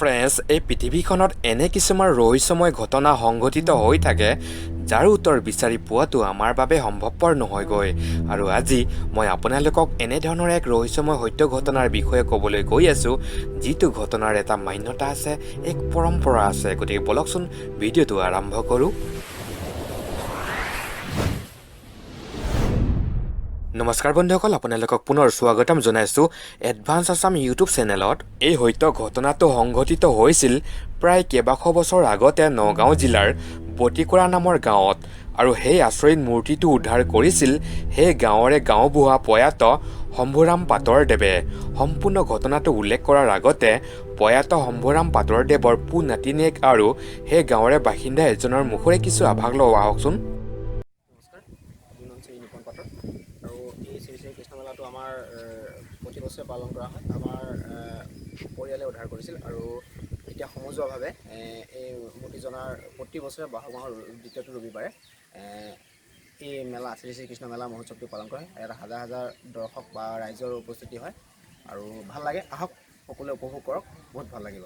French এই পৃথিৱীখনত এনে কিছুমান ৰহস্যময় ঘটনা সংঘটিত হৈ থাকে যাৰ উত্তৰ বিচাৰি পোৱাটো আমাৰ বাবে সম্ভৱপৰ নহয়গৈ আৰু আজি মই আপোনালোকক এনে ধৰণৰ এক ৰহস্যময় সত্য ঘটনাৰ বিষয়ে ক'বলৈ গৈ আছোঁ যিটো ঘটনাৰ এটা মান্যতা আছে এক পৰম্পৰা আছে গতিকে বলকচোন ভিডিঅ'টো আৰম্ভ কৰোঁ নমস্কাৰ বন্ধুসকল আপোনালোকক পুনৰ স্বাগতম জনাইছোঁ এডভান্স আছাম ইউটিউব চেনেলত এই সত্য ঘটনাটো সংঘটিত হৈছিল প্ৰায় কেইবাশ বছৰ আগতে নগাঁও জিলাৰ botikora নামৰ গাঁৱত আৰু সেই আচৰিত মূৰ্তিটো উদ্ধাৰ কৰিছিল সেই গাঁৱৰে গাঁওবুঢ়া প্ৰয়াত শম্ভুৰাম পাটৰদেৱে সম্পূৰ্ণ ঘটনাটো উল্লেখ কৰাৰ আগতে প্ৰয়াত শম্ভুৰাম পাটৰদেৱৰ পু নাতিনীয়েক আৰু সেই গাঁৱৰে বাসিন্দা এজনৰ মুখৰে কিছু আভাস লওঁ আহকচোন কৃষ্ণ মেলাটো আমাৰ প্ৰতি বছৰে পালন কৰা হয় আমাৰ পৰিয়ালে উদ্ধাৰ কৰিছিল আৰু এতিয়া সমজুৱাভাৱে এই মূৰ্তিজনাৰ প্ৰতি বছৰে বহাগ মাহৰ দ্বিতীয়টো ৰবিবাৰে এই মেলা শ্ৰী কৃষ্ণ মেলা মহোৎসৱটো পালন কৰা হয় ইয়াত হাজাৰ হাজাৰ দৰ্শক বা ৰাইজৰ উপস্থিতি হয় আৰু ভাল লাগে আহক সকলোৱে উপভোগ কৰক বহুত ভাল লাগিব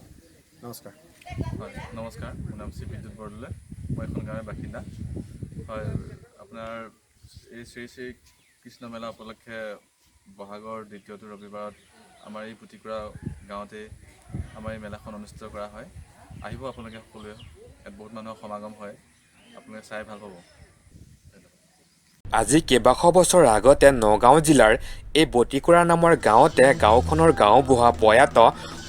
নমস্কাৰ হয় নমস্কাৰ মোৰ নাম শ্ৰী বিদ্যুৎ বৰদলৈ মই এখন গাঁৱৰ বাসিন্দা হয় আপোনাৰ এই শ্ৰী কৃষ্ণ মেলা উপলক্ষে বহাগৰ দ্বিতীয়টো ৰবিবাৰত আমাৰ এই botikora গাঁৱতে আমাৰ এই মেলাখন অনুষ্ঠিত কৰা হয় আহিব আপোনালোকে সকলোৱে ইয়াত বহুত মানুহৰ সমাগম হয় আপোনালোকে চাই ভাল পাব আজি কেইবাশ বছৰ আগতে নগাঁও জিলাৰ এই botikora নামৰ গাঁৱতে গাঁওখনৰ গাঁওবুঢ়া প্ৰয়াত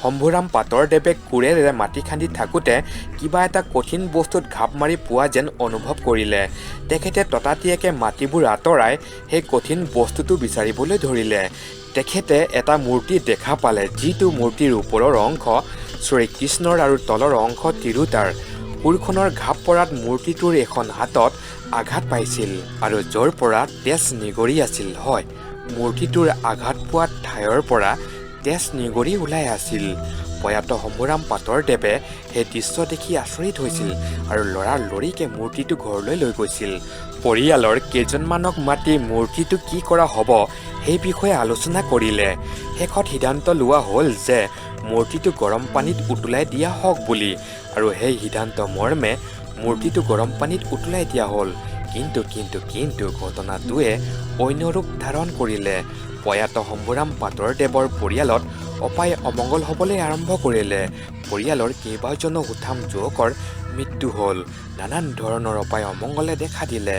শম্ভুৰাম পাটৰদেৱে কোৰেৰে মাটি খান্দি থাকোঁতে কিবা এটা কঠিন বস্তুত ঘাপ মাৰি পোৱা যেন অনুভৱ কৰিলে তেখেতে ততাতীয়াকৈ মাটিবোৰ আঁতৰাই সেই কঠিন বস্তুটো বিচাৰিবলৈ ধৰিলে তেখেতে এটা মূৰ্তি দেখা পালে যিটো মূৰ্তিৰ ওপৰৰ অংশ শ্ৰীকৃষ্ণৰ আৰু তলৰ অংশ তিৰোতাৰ কোৰখনৰ ঘাপ পৰাত মূৰ্তিটোৰ এখন হাতত আঘাত পাইছিল আৰু য'ৰ পৰা তেজ নিগৰি আছিল হয় মূৰ্তিটোৰ আঘাত পোৱা ঠাইৰ পৰা তেজ নিগৰি ওলাই আছিল প্ৰয়াত শম্ভুৰাম পাটৰদেৱে সেই দৃশ্য দেখি আচৰিত হৈছিল আৰু লৰালৰিকে মূৰ্তিটো ঘৰলৈ লৈ গৈছিল পৰিয়ালৰ কেইজনমানক মাতি মূৰ্তিটো কি কৰা হ'ব সেই বিষয়ে আলোচনা কৰিলে শেষত সিদ্ধান্ত লোৱা হ'ল যে মূৰ্তিটো গৰম পানীত উতলাই দিয়া হওক বুলি আৰু সেই সিদ্ধান্ত মৰ্মে মূৰ্তিটো গৰম পানীত উতলাই দিয়া হ'ল কিন্তু ঘটনাটোৱে অন্য ৰূপ ধাৰণ কৰিলে প্ৰয়াত শম্ভুৰাম পাটৰদেৱৰ পৰিয়ালত অপায় অমংগল হ'বলৈ আৰম্ভ কৰিলে পৰিয়ালৰ কেইবাজনো সুঠাম যুৱকৰ মৃত্যু হ'ল নানান ধৰণৰ অপায় অমংগলে দেখা দিলে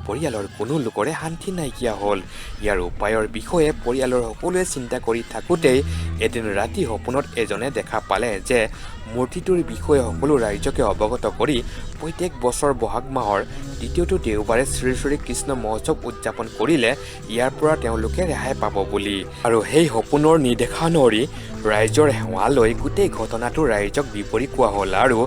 পৰিয়ালৰ কোনো লোকৰে শান্তি নাইকিয়া হ'ল ইয়াৰ উপায়ৰ বিষয়ে পৰিয়ালৰ সকলোৱে চিন্তা কৰি থাকোঁতেই এদিন ৰাতি সপোনত এজনে দেখা পালে যে মূৰ্তিটোৰ বিষয়ে সকলো ৰাইজকে অৱগত কৰি প্ৰত্যেক বছৰ বহাগ মাহৰ দ্বিতীয়টো দেওবাৰে শ্ৰী কৃষ্ণ মহোৎসৱ উদযাপন কৰিলে ইয়াৰ পৰা তেওঁলোকে ৰেহাই পাব বুলি আৰু সেই সপোনৰ নিৰ্দেশানুসৰি ৰাইজৰ সেৱা লৈ গোটেই ঘটনাটো ৰাইজক বিৱৰি কোৱা হ'ল আৰু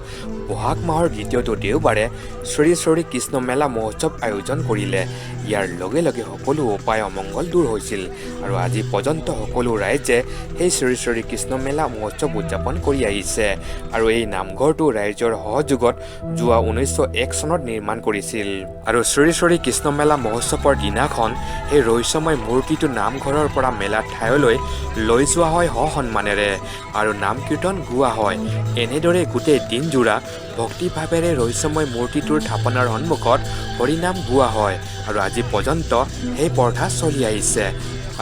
বহাগ মাহৰ দ্বিতীয়টো দেওবাৰে শ্ৰী কৃষ্ণ মেলা মহোৎসৱ আয়োজন কৰিলে ইয়াৰ লগে লগে সকলো উপায় অমংগল দূৰ হৈছিল আৰু আজি পৰ্যন্ত সকলো ৰাইজে সেই শ্ৰী কৃষ্ণ মেলা মহোৎসৱ উদযাপন কৰি আহিছে আৰু এই নামঘৰটো ৰাইজৰ সহযোগত যোৱা 1901 চনত নিৰ্মাণ কৰিছিল আৰু শ্ৰী কৃষ্ণ মেলা মহোৎসৱৰ দিনাখন সেই ৰহস্যময় মূৰ্তিটো নামঘৰৰ পৰা মেলা ঠাইলৈ লৈ যোৱা হয় সসন্মানেৰে আৰু নাম কীৰ্তন গোৱা হয় এনেদৰে গোটেই দিনজোৰা ভক্তিভাৱেৰে ৰহস্যময় মূৰ্তিটোৰ থাপনাৰ সন্মুখত হৰিনাম গোৱা হয় আৰু আজি পৰ্যন্ত সেই প্ৰথা চলি আহিছে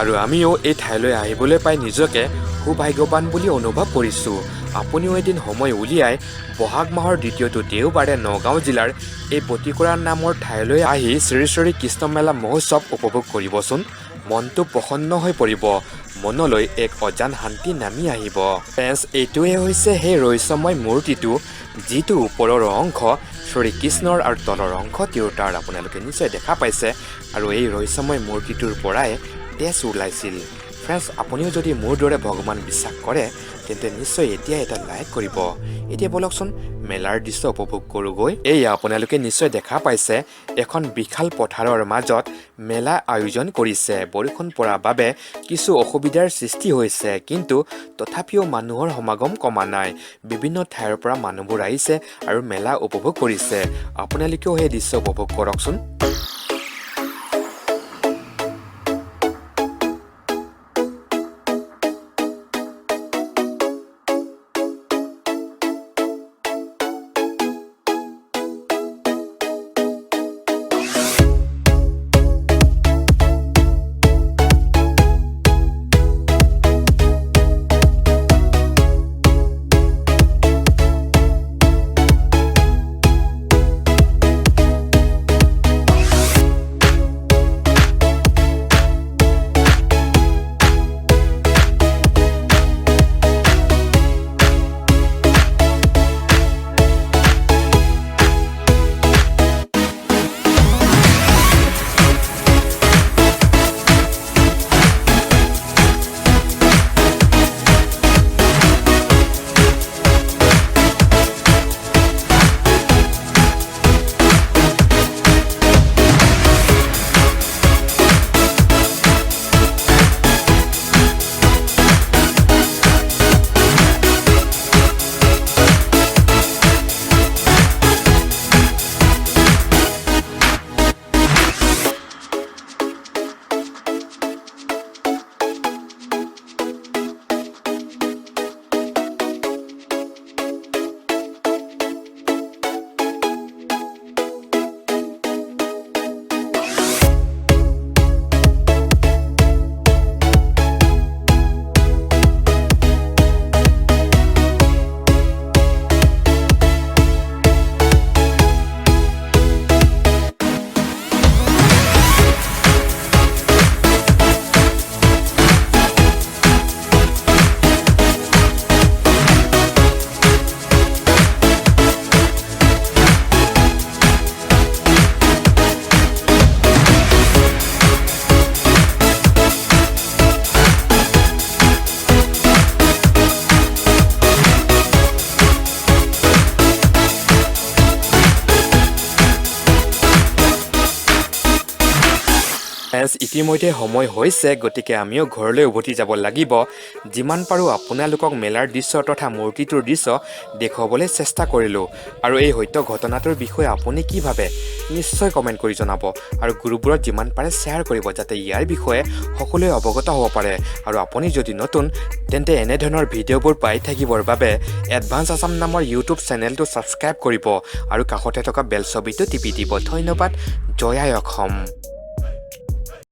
আৰু আমিও এই ঠাইলৈ আহিবলৈ পাই নিজকে সৌভাগ্যৱান বুলি অনুভৱ কৰিছোঁ আপুনিও এদিন সময় উলিয়াই বহাগ মাহৰ দ্বিতীয়টো দেওবাৰে নগাঁও জিলাৰ এই botikora নামৰ ঠাইলৈ আহি শ্ৰী কৃষ্ণ মেলা মহোৎসৱ উপভোগ কৰিবচোন মনটো প্ৰসন্ন হৈ পৰিব মনলৈ এক অজান শান্তি নামি আহিব ফ্ৰেন্স এইটোৱে হৈছে সেই ৰহস্যময় মূৰ্তিটো যিটো ওপৰৰ অংশ শ্ৰীকৃষ্ণৰ আৰু তলৰ অংশ তিৰোতাৰ আপোনালোকে নিশ্চয় দেখা পাইছে আৰু এই ৰহস্যময় মূৰ্তিটোৰ পৰাই তেজ ওলাইছিল ফ্ৰেন্স আপুনিও যদি মোৰ দৰে ভগৱান বিশ্বাস কৰে তেন্তে নিশ্চয় এতিয়া এটা লাইক কৰিব এতিয়া বলকচোন মেলাৰ দৃশ্য উপভোগ কৰোঁগৈ এয়া আপোনালোকে নিশ্চয় দেখা পাইছে এখন বিশাল পথাৰৰ মাজত মেলা আয়োজন কৰিছে বৰষুণ পৰাৰ বাবে কিছু অসুবিধাৰ সৃষ্টি হৈছে কিন্তু তথাপিও মানুহৰ সমাগম কমা নাই বিভিন্ন ঠাইৰ পৰা মানুহবোৰ আহিছে আৰু মেলা উপভোগ কৰিছে আপোনালোকেও সেই দৃশ্য উপভোগ কৰকচোন ফ্ৰেণ্ডছ ইতিমধ্যে সময় হৈছে গতিকে আমিও ঘৰলৈ উভতি যাব লাগিব যিমান পাৰোঁ আপোনালোকক মেলাৰ দৃশ্য তথা মূৰ্তিটোৰ দৃশ্য দেখুৱাবলৈ চেষ্টা কৰিলোঁ আৰু এই সত্য ঘটনাটোৰ বিষয়ে আপুনি কি ভাবে নিশ্চয় কমেণ্ট কৰি জনাব আৰু গ্ৰুপবোৰত যিমান পাৰে শ্বেয়াৰ কৰিব যাতে ইয়াৰ বিষয়ে সকলোৱে অৱগত হ'ব পাৰে আৰু আপুনি যদি নতুন তেন্তে এনেধৰণৰ ভিডিঅ'বোৰ পাই থাকিবৰ বাবে এডভান্স আছাম নামৰ ইউটিউব চেনেলটো ছাবস্ক্ৰাইব কৰিব আৰু কাষতে থকা বেল ছবিটো টিপি দিব ধন্যবাদ জয় আই অসম